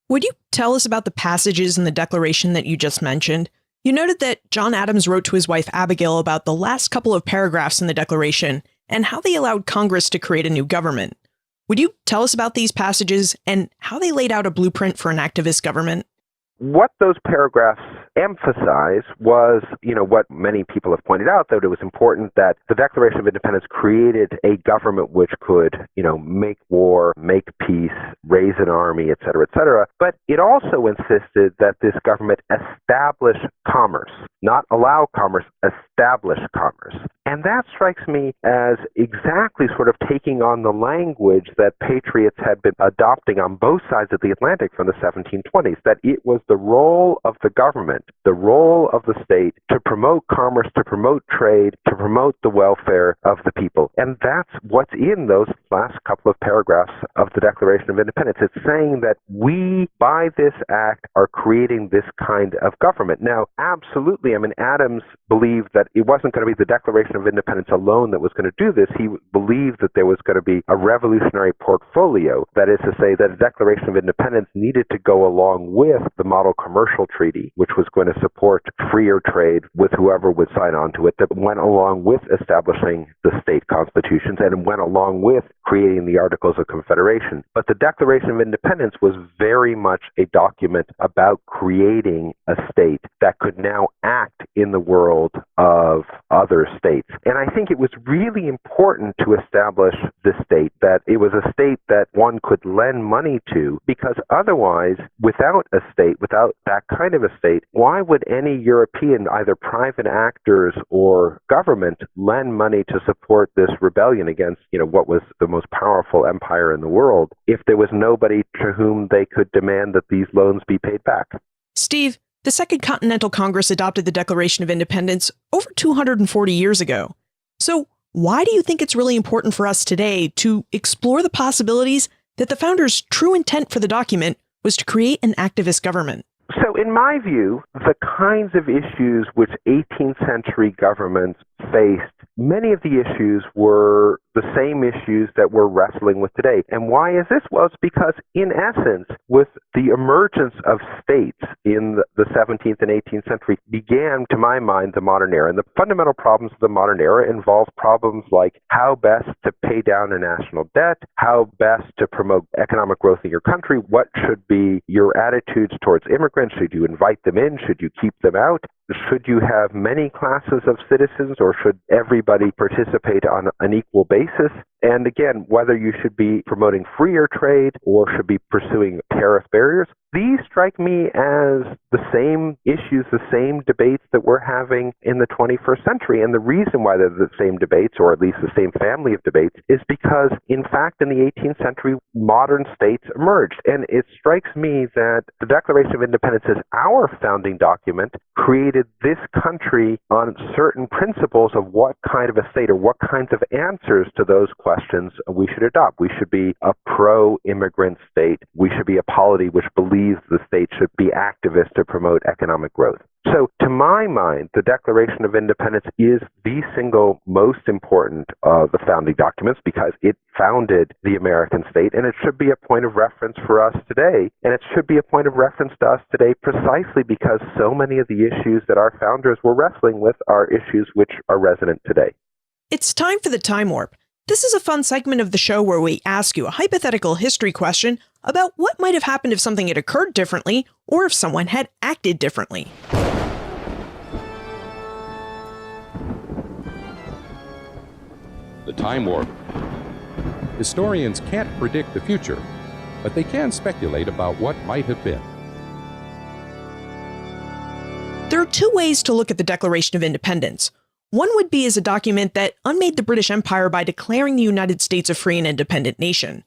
Would you tell us about the passages in the Declaration that you just mentioned? You noted that John Adams wrote to his wife Abigail about the last couple of paragraphs in the Declaration and how they allowed Congress to create a new government. Would you tell us about these passages and how they laid out a blueprint for an activist government? What those paragraphs emphasize was, what many people have pointed out, that it was important that the Declaration of Independence created a government which could, make war, make peace, raise an army, et cetera, but it also insisted that this government establish commerce, not allow commerce, establish commerce. And that strikes me as exactly sort of taking on the language that patriots had been adopting on both sides of the Atlantic from the 1720s, that it was the role of the government, the role of the state, to promote commerce, to promote trade, to promote the welfare of the people. And that's what's in those last couple of paragraphs of the Declaration of Independence. It's saying that we, by this act, are creating this kind of government. Now, absolutely, I mean, Adams believed that it wasn't going to be the Declaration of Independence alone that was going to do this. He believed that there was going to be a revolutionary portfolio. That is to say that a Declaration of Independence needed to go along with the Model Commercial Treaty, which was going to support freer trade with whoever would sign on to it, that went along with establishing the state constitutions and went along with creating the Articles of Confederation. But the Declaration of Independence was very much a document about creating a state that could now act in the world of other states. And I think it was really important to establish the state, that it was a state that one could lend money to, because otherwise, without a state, without that kind of a state, why would any European, either private actors or government, lend money to support this rebellion against, what was the most powerful empire in the world, if there was nobody to whom they could demand that these loans be paid back? Steve, the Second Continental Congress adopted the Declaration of Independence over 240 years ago. So why do you think it's really important for us today to explore the possibilities that the founders' true intent for the document was to create an activist government? So in my view, the kinds of issues which 18th century governments faced, many of the issues were the same issues that we're wrestling with today. And why is this? Well, it's because, in essence, with the emergence of states in the 17th and 18th century began, to my mind, the modern era. And the fundamental problems of the modern era involve problems like how best to pay down a national debt, how best to promote economic growth in your country, what should be your attitudes towards immigrants, should you invite them in, should you keep them out? Should you have many classes of citizens, or should everybody participate on an equal basis? And again, whether you should be promoting freer trade or should be pursuing tariff barriers, these strike me as the same issues, the same debates that we're having in the 21st century. And the reason why they're the same debates, or at least the same family of debates, is because, in fact, in the 18th century, modern states emerged. And it strikes me that the Declaration of Independence, as our founding document, created this country on certain principles of what kind of a state, or what kinds of answers to those questions we should adopt. We should be a pro-immigrant state. We should be a polity which believes the state should be activist to promote economic growth. So, to my mind, the Declaration of Independence is the single most important of the founding documents, because it founded the American state, and it should be a point of reference for us today. And it should be a point of reference to us today precisely because so many of the issues that our founders were wrestling with are issues which are resonant today. It's time for the Time Warp. This is a fun segment of the show where we ask you a hypothetical history question about what might have happened if something had occurred differently, or if someone had acted differently. The Time Warp. Historians can't predict the future, but they can speculate about what might have been. There are two ways to look at the Declaration of Independence. One would be as a document that unmade the British Empire by declaring the United States a free and independent nation.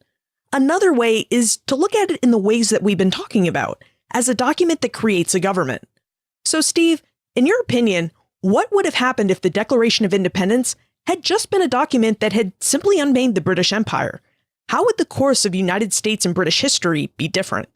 Another way is to look at it in the ways that we've been talking about, as a document that creates a government. So, Steve, in your opinion, what would have happened if the Declaration of Independence had just been a document that had simply unmade the British Empire? How would the course of United States and British history be different?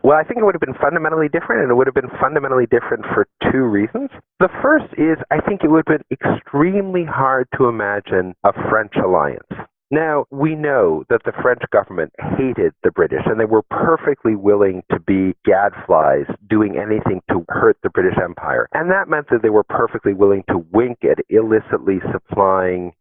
Well, I think it would have been fundamentally different, and it would have been fundamentally different for two reasons. The first is, I think it would have been extremely hard to imagine a French alliance. Now, we know that the French government hated the British, and they were perfectly willing to be gadflies, doing anything to hurt the British Empire. And that meant that they were perfectly willing to wink at illicitly supplying,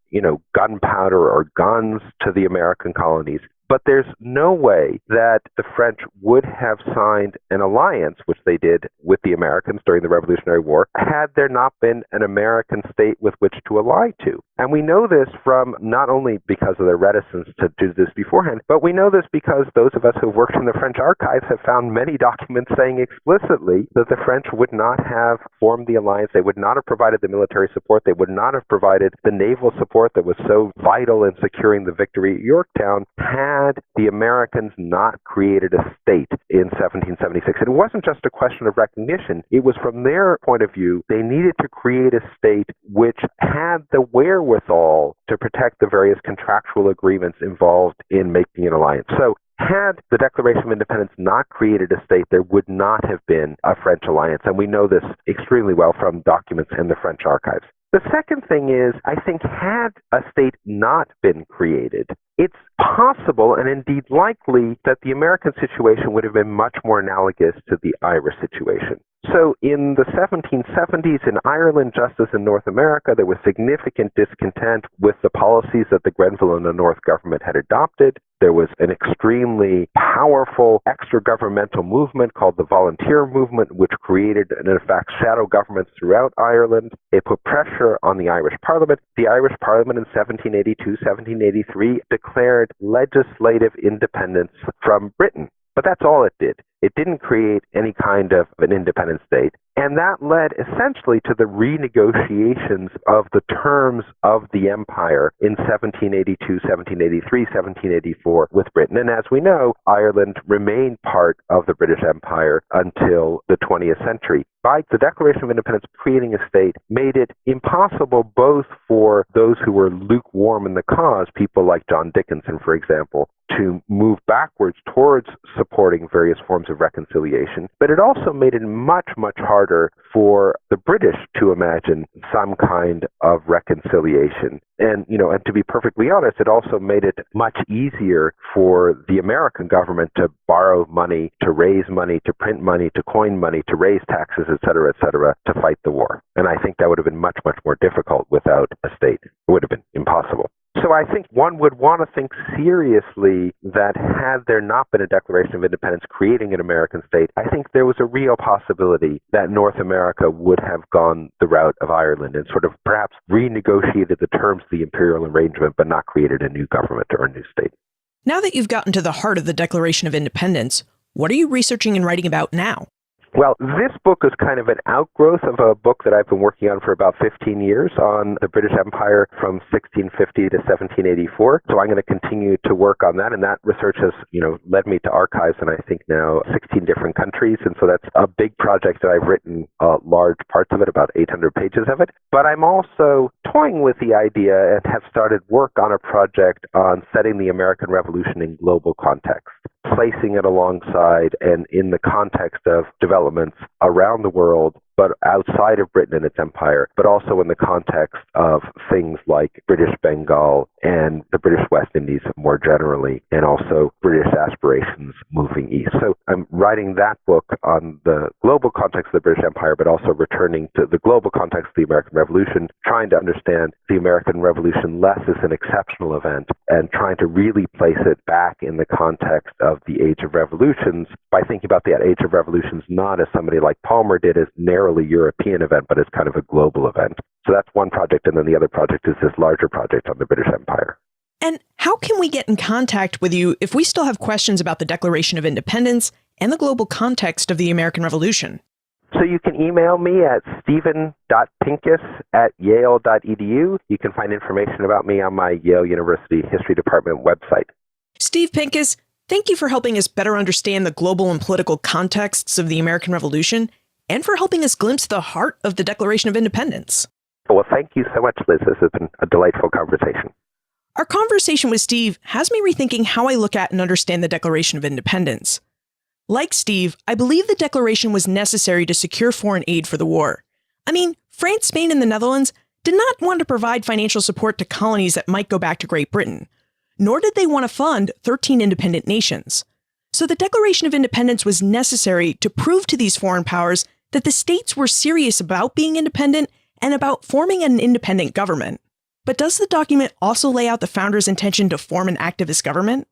gunpowder or guns to the American colonies. But there's no way that the French would have signed an alliance, which they did with the Americans during the Revolutionary War, had there not been an American state with which to ally to. And we know this from not only because of their reticence to do this beforehand, but we know this because those of us who have worked in the French archives have found many documents saying explicitly that the French would not have formed the alliance, they would not have provided the military support, they would not have provided the naval support that was so vital in securing the victory at Yorktown, had the Americans not created a state in 1776. It wasn't just a question of recognition. It was, from their point of view, they needed to create a state which had the wherewithal to protect the various contractual agreements involved in making an alliance. So had the Declaration of Independence not created a state, there would not have been a French alliance. And we know this extremely well from documents in the French archives. The second thing is, I think, had a state not been created, it's possible and indeed likely that the American situation would have been much more analogous to the Irish situation. So in the 1770s in Ireland, just as in North America, there was significant discontent with the policies that the Grenville and the North government had adopted. There was an extremely powerful extra-governmental movement called the Volunteer Movement, which created and in fact shadow governments throughout Ireland. It put pressure on the Irish Parliament. The Irish Parliament in 1782, 1783 declared legislative independence from Britain. But that's all it did. It didn't create any kind of an independent state. And that led essentially to the renegotiations of the terms of the empire in 1782, 1783, 1784 with Britain. And as we know, Ireland remained part of the British Empire until the 20th century. By the Declaration of Independence, creating a state made it impossible both for those who were lukewarm in the cause, people like John Dickinson, for example, to move backwards towards supporting various forms of reconciliation, but it also made it much, much harder for the British to imagine some kind of reconciliation. And to be perfectly honest, it also made it much easier for the American government to borrow money, to raise money, to print money, to coin money, to raise taxes, et cetera, to fight the war. And I think that would have been much, much more difficult without a state. It would have been impossible. So I think one would want to think seriously that had there not been a Declaration of Independence creating an American state, I think there was a real possibility that North America would have gone the route of Ireland and sort of perhaps renegotiated the terms of the imperial arrangement, but not created a new government or a new state. Now that you've gotten to the heart of the Declaration of Independence, what are you researching and writing about now? Well, this book is kind of an outgrowth of a book that I've been working on for about 15 years on the British Empire from 1650 to 1784. So I'm going to continue to work on that. And that research has, led me to archives in, I think, now 16 different countries. And so that's a big project that I've written large parts of it, about 800 pages of it. But I'm also toying with the idea and have started work on a project on setting the American Revolution in global context, placing it alongside and in the context of developments around the world, but outside of Britain and its empire, but also in the context of things like British Bengal and the British West Indies more generally, and also British aspirations moving east. So I'm writing that book on the global context of the British Empire, but also returning to the global context of the American Revolution, trying to understand the American Revolution less as an exceptional event and trying to really place it back in the context of the Age of Revolutions by thinking about the Age of Revolutions not as somebody like Palmer did as narrowly European event, but as kind of a global event. So that's one project, and then the other project is this larger project on the British Empire. And how can we get in contact with you if we still have questions about the Declaration of Independence and the global context of the American Revolution? So you can email me at stephen.pincus@yale.edu. You can find information about me on my Yale University History Department website. Steve Pincus, thank you for helping us better understand the global and political contexts of the American Revolution and for helping us glimpse the heart of the Declaration of Independence. Well, thank you so much, Liz. This has been a delightful conversation. Our conversation with Steve has me rethinking how I look at and understand the Declaration of Independence. Like Steve, I believe the Declaration was necessary to secure foreign aid for the war. I mean, France, Spain, and the Netherlands did not want to provide financial support to colonies that might go back to Great Britain, nor did they want to fund 13 independent nations. So the Declaration of Independence was necessary to prove to these foreign powers that the states were serious about being independent and about forming an independent government. But does the document also lay out the founders' intention to form an activist government?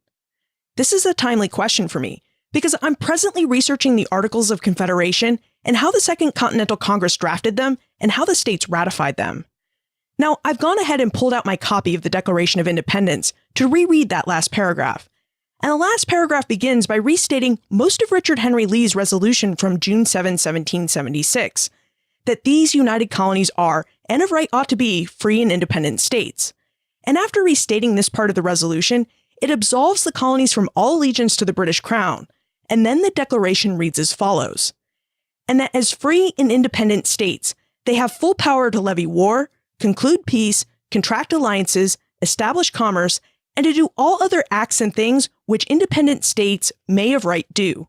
This is a timely question for me, because I'm presently researching the Articles of Confederation and how the Second Continental Congress drafted them and how the states ratified them. Now, I've gone ahead and pulled out my copy of the Declaration of Independence to reread that last paragraph. And the last paragraph begins by restating most of Richard Henry Lee's resolution from June 7, 1776, that these United Colonies are, and of right ought to be, free and independent states. And after restating this part of the resolution, it absolves the colonies from all allegiance to the British Crown, and then the declaration reads as follows: and that as free and independent states, they have full power to levy war, conclude peace, contract alliances, establish commerce, and to do all other acts and things which independent states may of right do.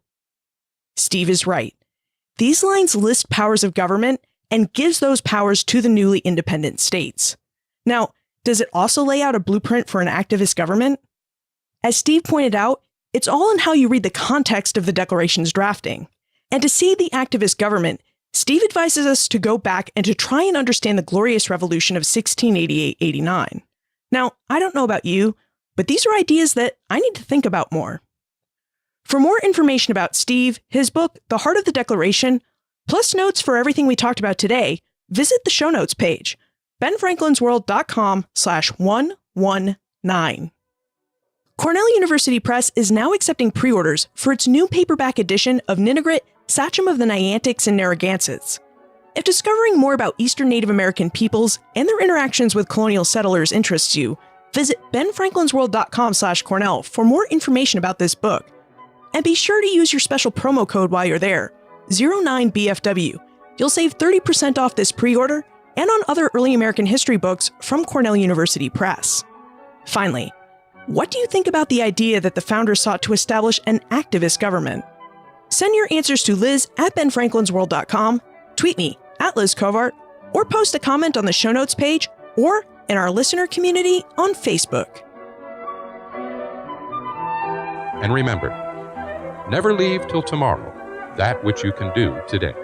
Steve is right. These lines list powers of government and gives those powers to the newly independent states. Now, does it also lay out a blueprint for an activist government? As Steve pointed out, it's all in how you read the context of the Declaration's drafting. And to see the activist government, Steve advises us to go back and to try and understand the Glorious Revolution of 1688-89. Now, I don't know about you, but these are ideas that I need to think about more. For more information about Steve, his book, The Heart of the Declaration, plus notes for everything we talked about today, visit the show notes page, benfranklinsworld.com/119. Cornell University Press is now accepting pre-orders for its new paperback edition of Ninigret, Sachem of the Niantics and Narragansetts. If discovering more about Eastern Native American peoples and their interactions with colonial settlers interests you, visit benfranklinsworld.com/Cornell for more information about this book. And be sure to use your special promo code while you're there, 09BFW. You'll save 30% off this pre-order and on other early American history books from Cornell University Press. Finally, what do you think about the idea that the founders sought to establish an activist government? Send your answers to Liz at benfranklinsworld.com, tweet me at Liz Covart, or post a comment on the show notes page or in our listener community on Facebook. And remember, never leave till tomorrow that which you can do today.